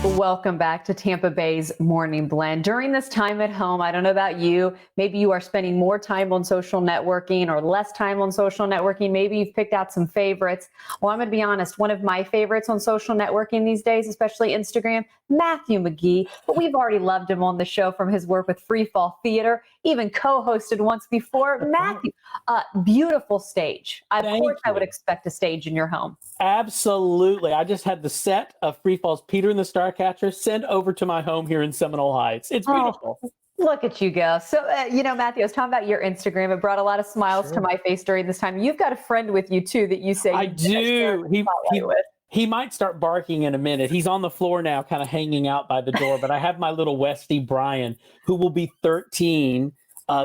Welcome back to Tampa Bay's Morning Blend. During this time at home, I don't know about you, maybe you are spending more time on social networking or less time on social networking. Maybe you've picked out some favorites. Well, I'm going to be honest, one of my favorites on social networking these days, especially Instagram, Matthew McGee. But we've already loved him on the show from his work with Freeefall Theater, even co-hosted once before. Matthew, beautiful stage. Of course, I would expect a stage in your home. Absolutely. I just had the set of Freefall's Peter and the Starcatcher sent over to my home here in Seminole Heights. It's beautiful. Oh, look at you go. So, Matthew, I was talking about your Instagram. It brought a lot of smiles to my face during this time. You've got a friend with you, too, that you say I do. He might start barking in a minute. He's on the floor now, kind of hanging out by the door. But I have my little Westie, Brian, who will be 13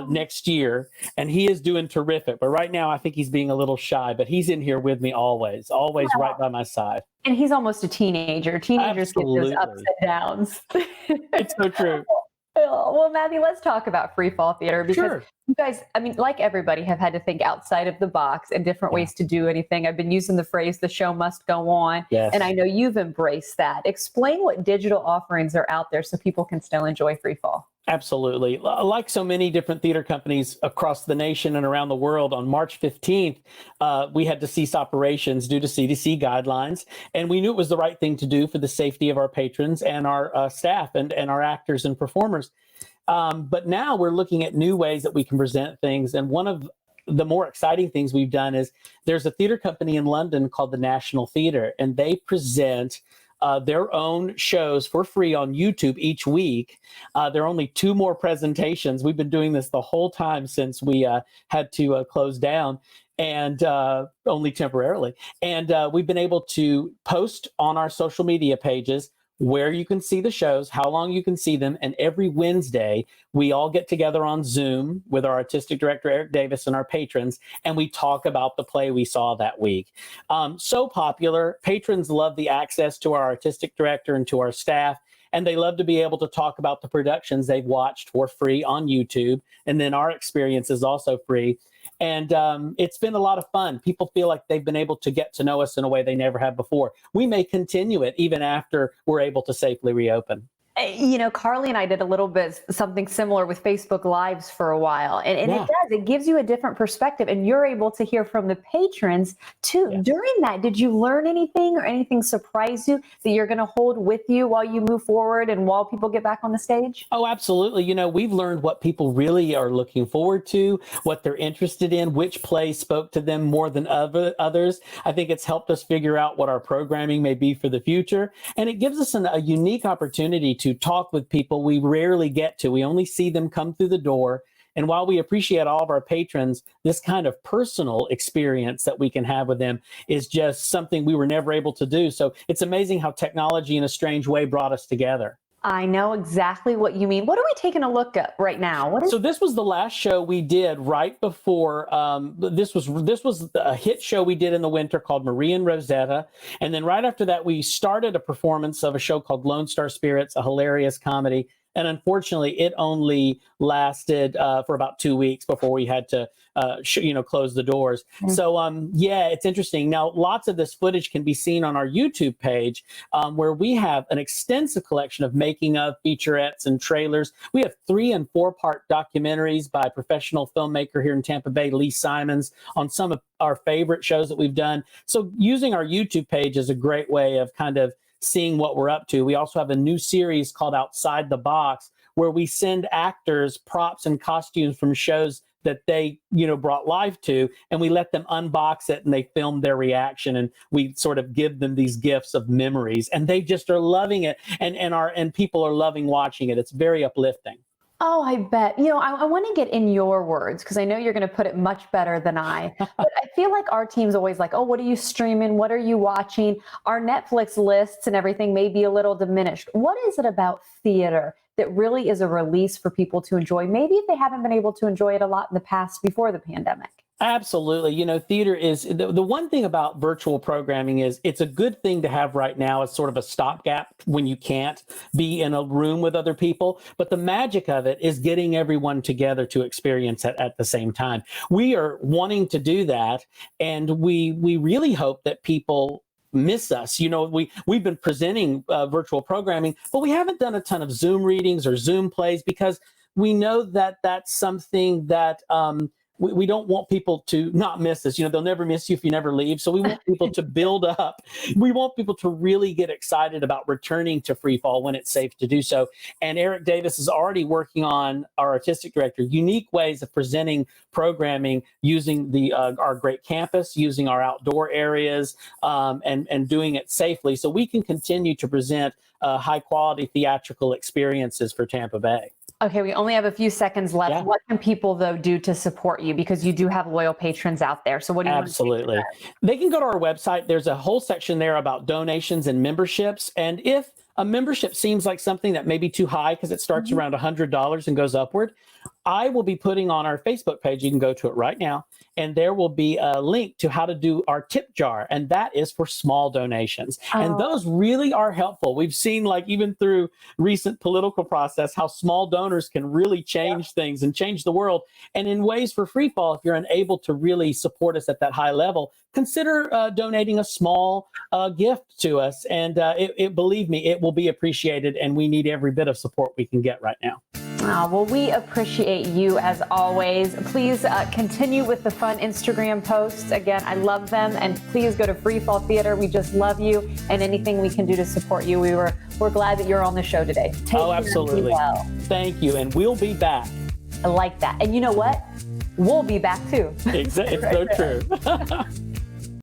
next year, and he is doing terrific. But right now, I think he's being a little shy, but he's in here with me always right by my side. And he's almost a teenager. Teenagers get those ups and downs. It's so true. Well, Matthew, let's talk about Freefall Theater because you guys, I mean, like everybody, have had to think outside of the box and different ways to do anything. I've been using the phrase, the show must go on. Yes. And I know you've embraced that. Explain what digital offerings are out there so people can still enjoy Freefall. Absolutely. Like so many different theater companies across the nation and around the world, on March 15th, we had to cease operations due to CDC guidelines. And we knew it was the right thing to do for the safety of our patrons and our staff and our actors and performers. But now we're looking at new ways that we can present things. And one of the more exciting things we've done is there's a theater company in London called the National Theatre, and they present their own shows for free on YouTube each week. There are only 2 more presentations. We've been doing this the whole time since we had to close down, and only temporarily. And we've been able to post on our social media pages where you can see the shows, how long you can see them. And every Wednesday, we all get together on Zoom with our artistic director, Eric Davis, and our patrons, and we talk about the play we saw that week. So popular. Patrons love the access to our artistic director and to our staff, and they love to be able to talk about the productions they've watched for free on YouTube. And then our experience is also free. And it's been a lot of fun. People feel like they've been able to get to know us in a way they never have before. We may continue it even after we're able to safely reopen. You know, Carly and I did a little bit something similar with Facebook Lives for a while. And it gives you a different perspective, and you're able to hear from the patrons too. Yes. During that, did you learn anything or anything surprise you that you're going to hold with you while you move forward and while people get back on the stage? Oh, absolutely. You know, we've learned what people really are looking forward to, what they're interested in, which play spoke to them more than others. I think it's helped us figure out what our programming may be for the future. And it gives us a unique opportunity to talk with people we rarely get to. We only see them come through the door. And while we appreciate all of our patrons, this kind of personal experience that we can have with them is just something we were never able to do. So it's amazing how technology in a strange way brought us together. I know exactly what you mean. What are we taking a look at right now? So this was the last show we did right before. This was a hit show we did in the winter called Marie and Rosetta. And then right after that, we started a performance of a show called Lone Star Spirits, a hilarious comedy. And unfortunately, it only lasted for about 2 weeks before we had to, close the doors. Mm-hmm. So, it's interesting. Now, lots of this footage can be seen on our YouTube page, where we have an extensive collection of making of, featurettes, and trailers. We have 3- and 4-part documentaries by professional filmmaker here in Tampa Bay, Lee Simons, on some of our favorite shows that we've done. So using our YouTube page is a great way of kind of seeing what we're up to. We also have a new series called Outside the Box, where we send actors props and costumes from shows that they, brought life to, and we let them unbox it and they film their reaction, and we sort of give them these gifts of memories, and they just are loving it, and people are loving watching it. It's very uplifting. Oh, I bet. I want to get in your words because I know you're going to put it much better than I. But I feel like our team's always like, oh, what are you streaming? What are you watching? Our Netflix lists and everything may be a little diminished. What is it about theater that really is a release for people to enjoy? Maybe if they haven't been able to enjoy it a lot in the past before the pandemic. Absolutely. Theater is the one thing about virtual programming is it's a good thing to have right now as sort of a stopgap when you can't be in a room with other people. But the magic of it is getting everyone together to experience it at the same time. We are wanting to do that. And we really hope that people miss us. We've been presenting virtual programming, but we haven't done a ton of Zoom readings or Zoom plays because we know that that's something that we don't want people to not miss us. They'll never miss you if you never leave. So we want people to build up. We want people to really get excited about returning to Freeefall when it's safe to do so. And Eric Davis is already working on, our artistic director, unique ways of presenting programming using our great campus, using our outdoor areas, and doing it safely so we can continue to present high quality theatrical experiences for Tampa Bay. Okay, we only have a few seconds left. Yeah. What can people, though, do to support you? Because you do have loyal patrons out there. So what do you Absolutely. want to say to They can go to our website. There's a whole section there about donations and memberships. And if a membership seems like something that may be too high because it starts around $100 and goes upward, I will be putting on our Facebook page, you can go to it right now, and there will be a link to how to do our tip jar, and that is for small donations. And those really are helpful. We've seen, even through recent political process, how small donors can really change things and change the world. And in ways for Freeefall, if you're unable to really support us at that high level, consider donating a small gift to us. And believe me, it will be appreciated, and we need every bit of support we can get right now. Well, we appreciate you as always. Please continue with the fun Instagram posts. Again, I love them. And please go to Freeefall Theater. We just love you, and anything we can do to support you. We're glad that you're on the show today. Take care, absolutely. be well. Thank you. And we'll be back. I like that. And you know what? We'll be back too. It's so true.